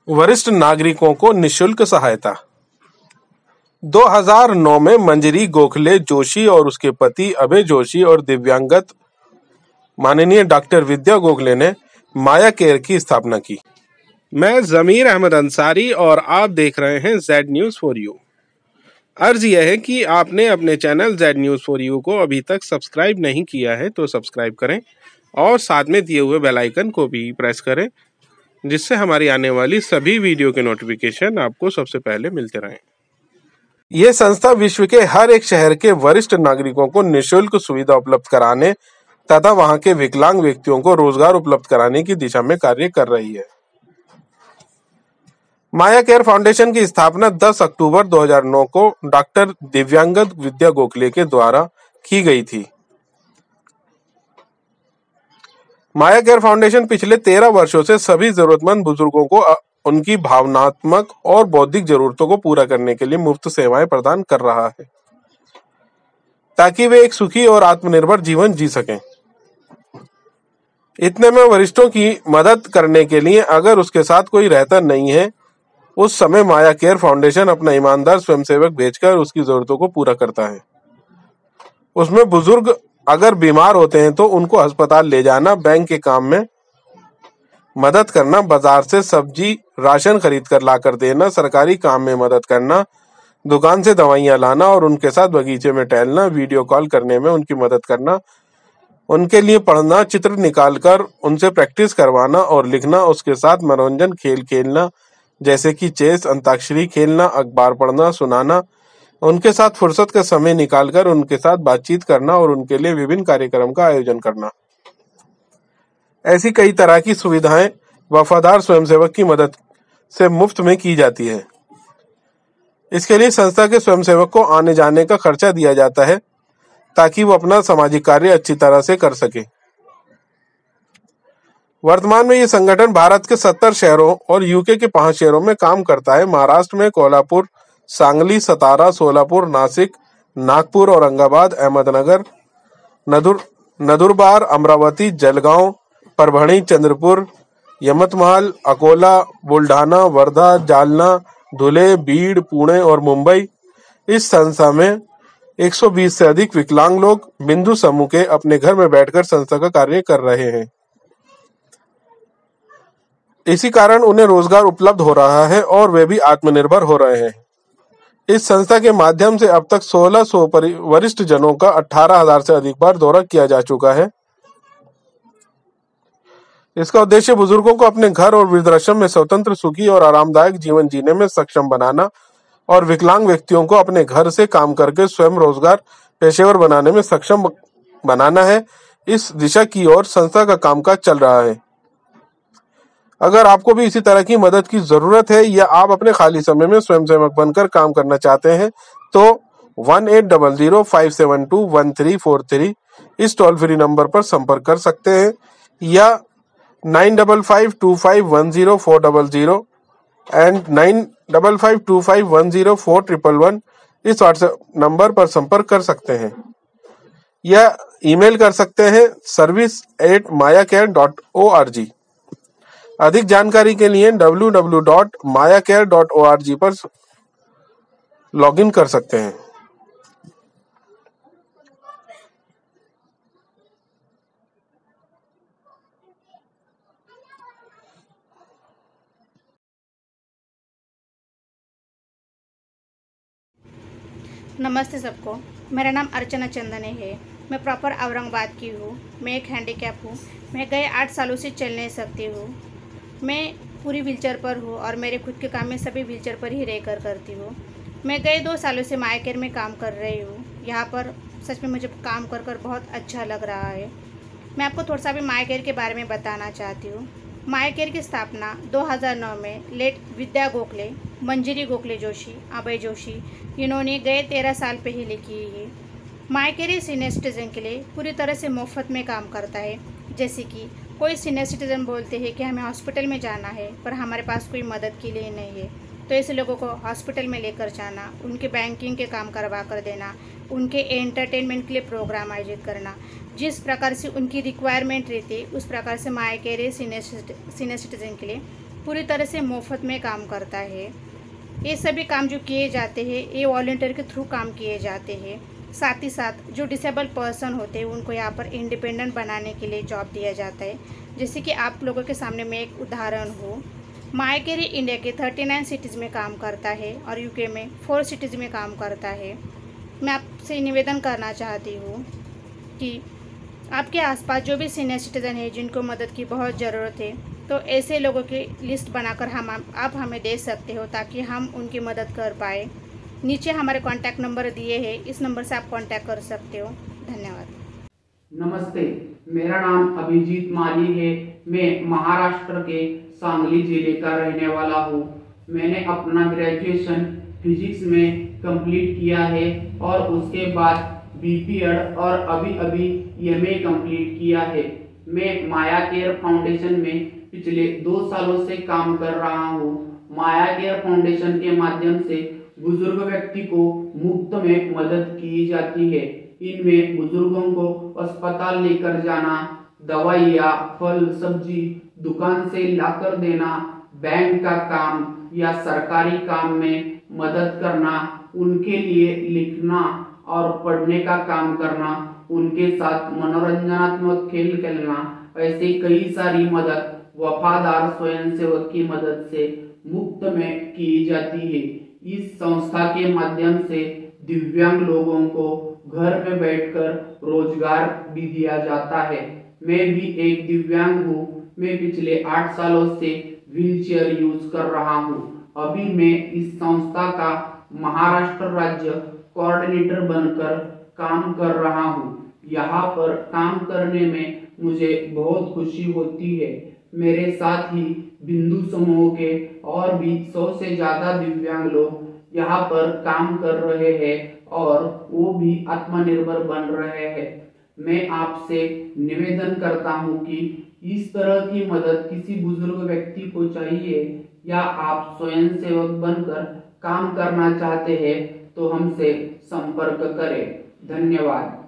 वरिष्ठ नागरिकों को निःशुल्क सहायता। 2009 में मंजरी गोखले जोशी और उसके पति अभय जोशी और दिव्यांगत माननीय डॉक्टर विद्या गोखले ने माया केयर की स्थापना की। मैं जमीर अहमद अंसारी और आप देख रहे हैं जेड न्यूज़ फॉर यू। अर्ज यह है कि आपने अपने channel Z news for you को अभी तक सब्सक्राइब नहीं किया है तो सब्सक्राइब करें और साथ में दिए हुए बेल आइकन को भी प्रेस करें, जिससे हमारी आने वाली सभी वीडियो के नोटिफिकेशन आपको सबसे पहले मिलते रहें। ये संस्था विश्व के हर एक शहर के वरिष्ठ नागरिकों को निःशुल्क सुविधा उपलब्ध कराने तथा वहां के विकलांग व्यक्तियों को रोजगार उपलब्ध कराने की दिशा में कार्य कर रही है। माया केयर फाउंडेशन की स्थापना 10 अक्टूबर 2009 को डॉक्टर दिव्यांगत विद्या गोखले के द्वारा की गई थी। माया केयर फाउंडेशन पिछले 13 वर्षों से सभी जरूरतमंद बुजुर्गों को उनकी भावनात्मक और बौद्धिक जरूरतों को पूरा करने के लिए मुफ्त सेवाएं प्रदान कर रहा है, ताकि वे एक सुखी और आत्मनिर्भर जीवन जी सकें। इतने में वरिष्ठों की मदद करने के लिए अगर उसके साथ कोई रहता नहीं है, उस समय माया केयर फाउंडेशन अपना ईमानदार स्वयंसेवक भेजकर उसकी जरूरतों को पूरा करता है। उसमें बुजुर्ग अगर बीमार होते हैं तो उनको अस्पताल ले जाना, बैंक के काम में मदद करना, बाजार से सब्जी राशन खरीद कर लाकर देना, सरकारी काम में मदद करना, दुकान से दवाइयां लाना और उनके साथ बगीचे में टहलना, वीडियो कॉल करने में उनकी मदद करना, उनके लिए पढ़ना, चित्र निकालकर उनसे प्रैक्टिस करवाना और लिखना, उसके साथ मनोरंजन खेल खेलना जैसे कि चेस, अंताक्षरी खेलना, अखबार पढ़ना, सुनाना, उनके साथ फुर्सत का समय निकालकर उनके साथ बातचीत करना और उनके लिए विभिन्न कार्यक्रम का आयोजन करना। ऐसी कई तरह की सुविधाएं वफादार स्वयंसेवक की मदद से मुफ्त में की जाती है। इसके लिए संस्था के स्वयंसेवक को आने जाने का खर्चा दिया जाता है, ताकि वो अपना सामाजिक कार्य अच्छी तरह से कर सके। वर्तमान में ये संगठन भारत के 70 शहरों और यूके के 5 शहरों में काम करता है। महाराष्ट्र में कोल्हापुर, सांगली, सतारा, सोलापुर, नासिक, नागपुर, औरंगाबाद, अहमदनगर, नंदुरबार, अमरावती, जलगांव, परभणी, चंद्रपुर, यवतमाल, अकोला, बुल्ढाना, वर्धा, जालना, धुले, बीड़, पुणे और मुंबई। इस संस्था में 120 से अधिक विकलांग लोग बिंदु समूह के अपने घर में बैठकर संस्था का कार्य कर रहे हैं। इसी कारण उन्हें रोजगार उपलब्ध हो रहा है और वे भी आत्मनिर्भर हो रहे हैं। इस संस्था के माध्यम से अब तक 1600 वरिष्ठ जनों का 18,000 से अधिक बार दौरा किया जा चुका है। इसका उद्देश्य बुजुर्गों को अपने घर और वृद्धाश्रम में स्वतंत्र, सुखी और आरामदायक जीवन जीने में सक्षम बनाना और विकलांग व्यक्तियों को अपने घर से काम करके स्वयं रोजगार पेशेवर बनाने में सक्षम बनाना है। इस दिशा की ओर संस्था का कामकाज चल रहा है। अगर आपको भी इसी तरह की मदद की जरूरत है या आप अपने खाली समय में स्वयंसेवक बनकर काम करना चाहते हैं तो 1800-572-1343 इस टोल फ्री नंबर पर संपर्क कर सकते हैं या 9552510400 एंड 9552510411 इस व्हाट्सएप नंबर पर संपर्क कर सकते हैं या ईमेल कर सकते हैं service@mayacare.org। अधिक जानकारी के लिए www.mayacare.org पर लॉगिन कर सकते हैं। नमस्ते सबको, मेरा नाम अर्चना चंदने है। मैं प्रॉपर औरंगाबाद की हूँ। मैं एक हैंडीकैप हूँ। मैं गए 8 सालों से चल नहीं सकती हूँ। मैं पूरी व्हीलचेयर पर हूँ और मेरे खुद के काम में सभी व्हीलचेयर पर ही रहकर करती हूँ। मैं गए 2 सालों से माया केयर में काम कर रही हूँ। यहाँ पर सच में मुझे काम कर कर बहुत अच्छा लग रहा है। मैं आपको थोड़ा सा भी माया केयर के बारे में बताना चाहती हूँ। माया केयर की स्थापना 2009 में लेट विद्या गोखले, मंजरी गोखले जोशी, अभय जोशी इन्होंने गए 13 साल पहले की है। माया केयर सीनियर सिटीजन के लिए पूरी तरह से मुफ्त में काम करता है। जैसे कि कोई सीनियर सिटीजन बोलते हैं कि हमें हॉस्पिटल में जाना है पर हमारे पास कोई मदद के लिए नहीं है, तो ऐसे लोगों को हॉस्पिटल में लेकर जाना, उनके बैंकिंग के काम करवा कर देना, उनके एंटरटेनमेंट के लिए प्रोग्राम आयोजित करना, जिस प्रकार से उनकी रिक्वायरमेंट रहती है उस प्रकार से माया केयर सीनियर सिटीजन के लिए पूरी तरह से मुफ्त में काम करता है। ये सभी काम जो किए जाते हैं ये वॉलंटियर के थ्रू काम किए जाते हैं। साथ ही साथ जो डिसेबल पर्सन होते हैं उनको यहाँ पर इंडिपेंडेंट बनाने के लिए जॉब दिया जाता है। जैसे कि आप लोगों के सामने मैं एक उदाहरण हूँ। माया केयर इंडिया के 39 सिटीज़ में काम करता है और यूके में 4 सिटीज़ में काम करता है। मैं आपसे निवेदन करना चाहती हूँ कि आपके आसपास जो भी सीनियर सिटीज़न है जिनको मदद की बहुत ज़रूरत है, तो ऐसे लोगों की लिस्ट बनाकर आप हमें दे सकते हो ताकि हम उनकी मदद कर पाए। नीचे हमारे कांटेक्ट नंबर दिए हैं, इस नंबर से आप कांटेक्ट कर सकते हो। धन्यवाद। नमस्ते, मेरा नाम अभिजीत माली है। मैं महाराष्ट्र के सांगली जिले का रहने वाला हूँ। मैंने अपना ग्रेजुएशन फिजिक्स में कंप्लीट किया है और उसके बाद बीपीएड और अभी एमए कंप्लीट किया है। मैं माया केयर फाउंडेशन में पिछले 2 सालों से काम कर रहा हूँ। माया केयर फाउंडेशन के माध्यम से बुजुर्ग व्यक्ति को मुफ्त में मदद की जाती है। इनमें बुजुर्गों को अस्पताल लेकर जाना, दवाइयाँ, फल सब्जी दुकान से लाकर देना, बैंक का काम या सरकारी काम में मदद करना, उनके लिए लिखना और पढ़ने का काम करना, उनके साथ मनोरंजनात्मक खेल खेलना, ऐसे कई सारी मदद वफादार स्वयंसेवक की मदद से मुफ्त में की जाती है। इस संस्था के माध्यम से दिव्यांग लोगों को घर में बैठकर रोजगार भी दिया जाता है। मैं भी एक दिव्यांग हूँ। मैं पिछले 8 सालों से व्हीलचेयर यूज कर रहा हूँ। अभी मैं इस संस्था का महाराष्ट्र राज्य कोऑर्डिनेटर बनकर काम कर रहा हूँ। यहाँ पर काम करने में मुझे बहुत खुशी होती है। मेरे साथ ही बिंदु समूह के और भी 100 से ज्यादा दिव्यांग लोग यहाँ पर काम कर रहे हैं और वो भी आत्मनिर्भर बन रहे हैं। मैं आपसे निवेदन करता हूँ कि इस तरह की मदद किसी बुजुर्ग व्यक्ति को चाहिए या आप स्वयंसेवक बनकर काम करना चाहते हैं तो हमसे संपर्क करें। धन्यवाद।